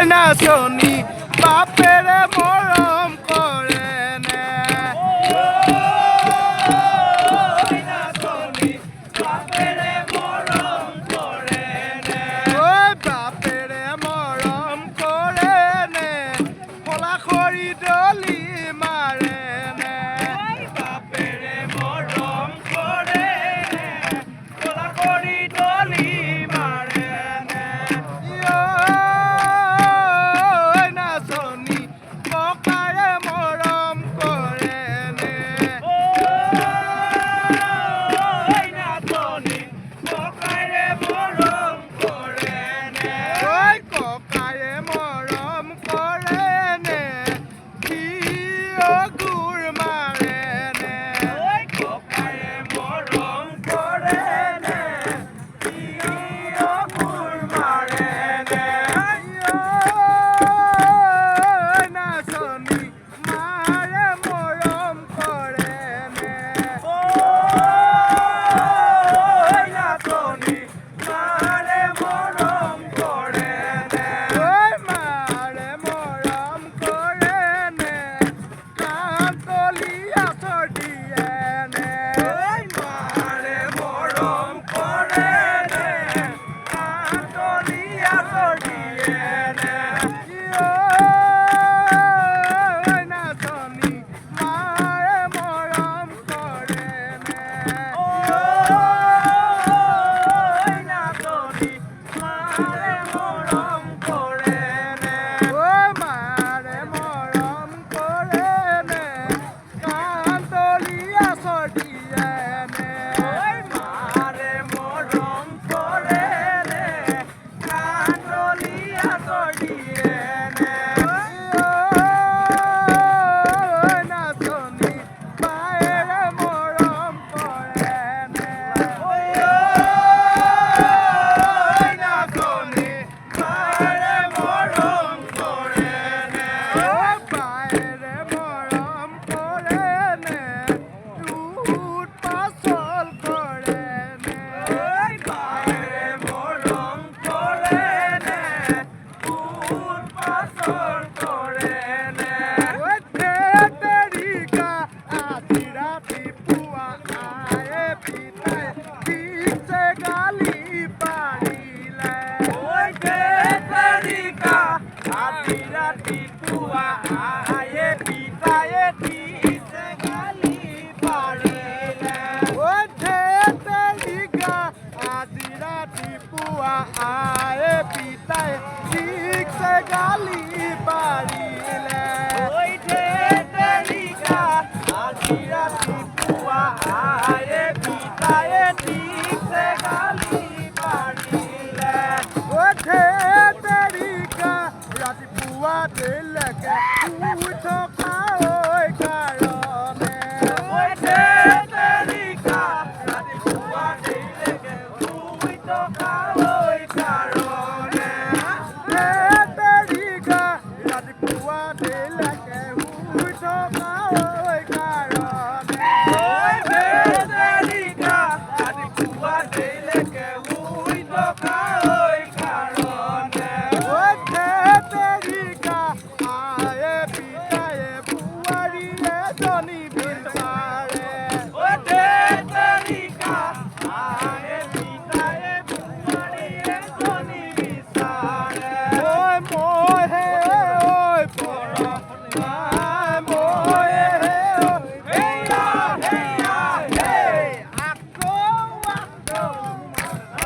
নাচনী বাপেৰে মৰম কৰে নে নাচনী বাপেৰে মৰম কৰে নে বাপেৰে মৰম কৰে নে কলা খৰি দলি মাৰে নে বাপেৰে মৰম কৰে নে কলা খৰি দলি মাৰে নে নাচনী ককাৰে মৰম কৰে নে নাচনী ককাৰে মৰম কৰে নে ককাৰে মৰম কৰে নে গুৰ মাৰে নে ককাৰে মৰম কৰে নে গুৰ মাৰে নে নাচনী মাৰে মৰম কৰে নে নাচনী মাৰে মৰম কৰে নে মাৰে মৰম কৰে নে কান্তলি আচৰ দিয়ে নে মাৰে মৰম কৰে নে কান্তলি আচৰ দিয়ে নে নাচনী মাৰে মৰম কৰে নে নাচনী মাৰে মৰম কৰে নে মাৰে মৰম কৰে নে কান্তলি আচৰ দিয়ে নে মাৰে মৰম কৰে নে কান্তলি আচৰ দিয়ে নে নাচনী মায়েৰে মৰম কৰে নে নাচনী মায়েৰে মৰম কৰে নে মায়েৰে মৰম কৰে নে দুধ পাচল কৰে নে মায়েৰে মৰম কৰে নে দুধ পাচল কৰে নে তেৰিকা আজি ৰাতিপুৱা আয়ে পিতাই দিছে গালি পাৰিলে তেৰিকা আজি ৰাতিপুৱা আয়ে পিতায়ে দিছে গালি পাৰিলে তেৰিকা আজি ৰাতিপুৱা আয়ে পিতাই দিছে গালি পাৰি